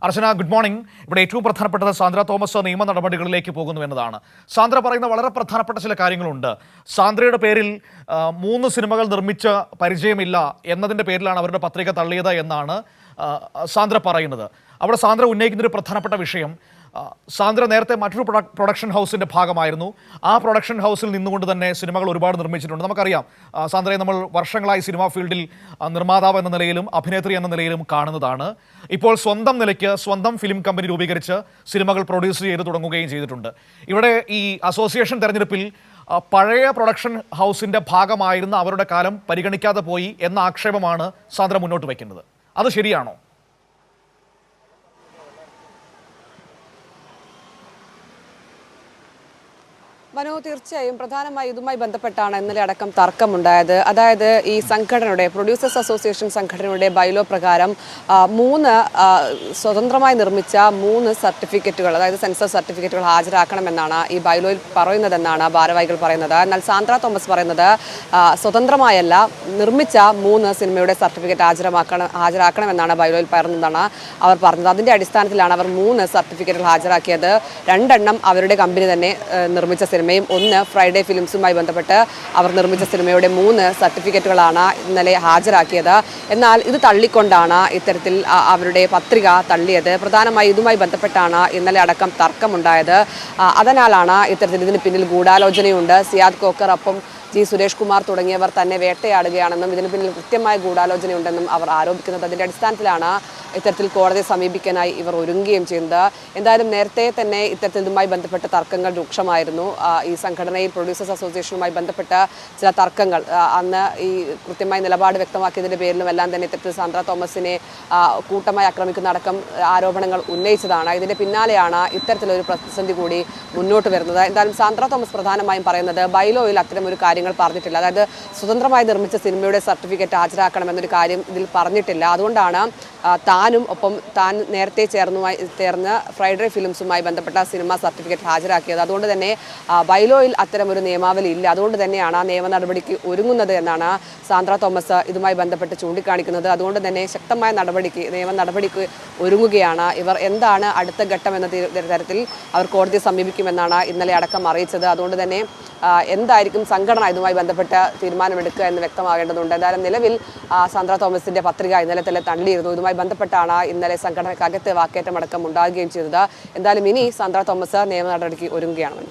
അർച്ചന, good morning. ഇവിടെ ഏറ്റവും പ്രധാനപ്പെട്ടത് സാന്ദ്ര തോമസ് നിയമ നടപടികളിലേക്ക് പോകുന്നു എന്നതാണ്. സാന്ദ്ര പറയുന്ന വളരെ പ്രധാനപ്പെട്ട ചില കാര്യങ്ങളുണ്ട്. സാന്ദ്രയുടെ പേരിൽ 3 സിനിമകൾ നിർമ്മിച്ച പരിചയമില്ല എന്നതിൻ്റെ പേരിലാണ് അവരുടെ പത്രിക തള്ളിയത് എന്നാണ് സാന്ദ്ര പറയുന്നത്. അവിടെ സാന്ദ്ര ഉന്നയിക്കുന്നൊരു പ്രധാനപ്പെട്ട വിഷയം, സാന്ദ്ര നേരത്തെ മറ്റൊരു പ്രൊഡക്ഷൻ ഹൗസിൻ്റെ ഭാഗമായിരുന്നു. ആ പ്രൊഡക്ഷൻ ഹൗസിൽ നിന്നുകൊണ്ട് തന്നെ സിനിമകൾ ഒരുപാട് നിർമ്മിച്ചിട്ടുണ്ട്. നമുക്കറിയാം, സാന്ദ്രയെ നമ്മൾ വർഷങ്ങളായി സിനിമാ ഫീൽഡിൽ നിർമ്മാതാവ് എന്ന നിലയിലും അഭിനേത്രി എന്ന നിലയിലും കാണുന്നതാണ്. ഇപ്പോൾ സ്വന്തം നിലയ്ക്ക് സ്വന്തം ഫിലിം കമ്പനി രൂപീകരിച്ച് സിനിമകൾ പ്രൊഡ്യൂസ് ചെയ്ത് തുടങ്ങുകയും ചെയ്തിട്ടുണ്ട്. ഇവിടെ ഈ അസോസിയേഷൻ തെരഞ്ഞെടുപ്പിൽ പഴയ പ്രൊഡക്ഷൻ ഹൗസിൻ്റെ ഭാഗമായിരുന്ന അവരുടെ കാലം പരിഗണിക്കാതെ പോയി എന്ന ആക്ഷേപമാണ് സാന്ദ്ര മുന്നോട്ട് വയ്ക്കുന്നത്. അത് ശരിയാണോ? മനോ, തീർച്ചയായും പ്രധാനമായി ഇതുമായി ബന്ധപ്പെട്ടാണ് ഇന്നലെ അടക്കം തർക്കമുണ്ടായത്. അതായത് ഈ സംഘടനയുടെ പ്രൊഡ്യൂസേഴ്സ് അസോസിയേഷൻ സംഘടനയുടെ ബൈലോ പ്രകാരം 3 സ്വതന്ത്രമായി നിർമ്മിച്ച 3 സർട്ടിഫിക്കറ്റുകൾ, അതായത് സെൻസർ സർട്ടിഫിക്കറ്റുകൾ ഹാജരാക്കണമെന്നാണ് ഈ ബൈലോയിൽ പറയുന്നതെന്നാണ് ഭാരവാഹികൾ പറയുന്നത്. എന്നാൽ സാന്ദ്ര തോമസ് പറയുന്നത് സ്വതന്ത്രമായല്ല, നിർമ്മിച്ച 3 സിനിമയുടെ സർട്ടിഫിക്കറ്റ് ഹാജരാക്കണമെന്നാണ് ബൈലോയിൽ പറയുന്നതാണ് അവർ പറഞ്ഞത്. അതിൻ്റെ അടിസ്ഥാനത്തിലാണ് അവർ 3 സർട്ടിഫിക്കറ്റുകൾ ഹാജരാക്കിയത്. 2 എണ്ണം അവരുടെ കമ്പനി തന്നെ നിർമ്മിച്ച സിനിമയും 1 ഫ്രൈഡേ ഫിലിംസുമായി ബന്ധപ്പെട്ട് അവർ നിർമ്മിച്ച സിനിമയുടെ 3 സർട്ടിഫിക്കറ്റുകളാണ് ഇന്നലെ ഹാജരാക്കിയത്. എന്നാൽ ഇത് തള്ളിക്കൊണ്ടാണ് ഇത്തരത്തിൽ അവരുടെ പത്രിക തള്ളിയത്. പ്രധാനമായി ഇതുമായി ബന്ധപ്പെട്ടാണ് ഇന്നലെ അടക്കം തർക്കമുണ്ടായത്. അതിനാലാണ് ഇത്തരത്തിൽ ഇതിന് പിന്നിൽ ഗൂഢാലോചനയുണ്ട്, സിയാദ് കോക്കർ ഒപ്പം ജി സുരേഷ് കുമാർ തുടങ്ങിയവർ തന്നെ വേട്ടയാടുകയാണെന്നും ഇതിന് പിന്നിൽ കൃത്യമായ ഗൂഢാലോചനയുണ്ടെന്നും അവർ ആരോപിക്കുന്നത്. അതിൻ്റെ അടിസ്ഥാനത്തിലാണ് ഇത്തരത്തിൽ കോടതിയെ സമീപിക്കാനായി ഇവർ ഒരുങ്ങുകയും ചെയ്യുന്നത്. എന്തായാലും നേരത്തെ തന്നെ ഇത്തരത്തിൽ ഇതുമായി ബന്ധപ്പെട്ട തർക്കങ്ങൾ രൂക്ഷമായിരുന്നു. ഈ സംഘടനയിൽ പ്രൊഡ്യൂസേഴ്സ് അസോസിയേഷനുമായി ബന്ധപ്പെട്ട ചില തർക്കങ്ങൾ, അന്ന് ഈ കൃത്യമായ നിലപാട് വ്യക്തമാക്കിയതിൻ്റെ പേരിലും എല്ലാം തന്നെ ഇത്തരത്തിൽ സാന്ദ്ര തോമസിനെ കൂട്ടമായി ആക്രമിക്കുന്ന അടക്കം ആരോപണങ്ങൾ ഉന്നയിച്ചതാണ്. ഇതിൻ്റെ പിന്നാലെയാണ് ഇത്തരത്തിലൊരു പ്രതിസന്ധി കൂടി മുന്നോട്ട് വരുന്നത്. എന്തായാലും സാന്ദ്ര തോമസ് പ്രധാനമായും പറയുന്നത് ബൈലോയിൽ അത്തരമൊരു കാര്യങ്ങൾ പറഞ്ഞിട്ടില്ല. അതായത് സ്വതന്ത്രമായി നിർമ്മിച്ച സിനിമയുടെ സർട്ടിഫിക്കറ്റ് ഹാജരാക്കണമെന്നൊരു കാര്യം ഇതിൽ പറഞ്ഞിട്ടില്ല. അതുകൊണ്ടാണ് താനും ഒപ്പം താൻ നേരത്തെ ചേർന്ന് ഫ്രൈഡേ ഫിലിംസുമായി ബന്ധപ്പെട്ട സിനിമ സർട്ടിഫിക്കറ്റ് ഹാജരാക്കിയത്. അതുകൊണ്ട് തന്നെ ബൈലോയിൽ അത്തരമൊരു നിയമാവലി ഇല്ല. അതുകൊണ്ട് തന്നെയാണ് നിയമ നടപടിക്ക് ഒരുങ്ങുന്നത് എന്നാണ് സാന്ദ്ര തോമസ് ഇതുമായി ബന്ധപ്പെട്ട് ചൂണ്ടിക്കാണിക്കുന്നത്. അതുകൊണ്ട് തന്നെ ശക്തമായ നിയമ നടപടിക്ക് ഒരുങ്ങുകയാണ് ഇവർ. എന്താണ് അടുത്ത ഘട്ടം എന്ന തരത്തിൽ അവർ കോടതിയെ സമീപിക്കുമെന്നാണ് ഇന്നലെ അടക്കം അറിയിച്ചത്. അതുകൊണ്ട് തന്നെ എന്തായിരിക്കും സംഘടന ഇതുമായി ബന്ധപ്പെട്ട് തീരുമാനമെടുക്കുക എന്ന് വ്യക്തമാകേണ്ടതുണ്ട്. എന്തായാലും നിലവിൽ സാന്ദ്ര തോമസിന്റെ പത്രിക ഇന്നലെ തന്നെ തള്ളിയിരുന്നു. ഇതുമായി ബന്ധപ്പെട്ടാണ് ഇന്നലെ സംഘടനക്കകത്ത് വാക്കേറ്റമടക്കം ഉണ്ടാകുകയും ചെയ്തത്. എന്തായാലും ഇനി സാന്ദ്ര തോമസ് നിയമ നടപടിക്ക് ഒരുങ്ങുകയാണ്.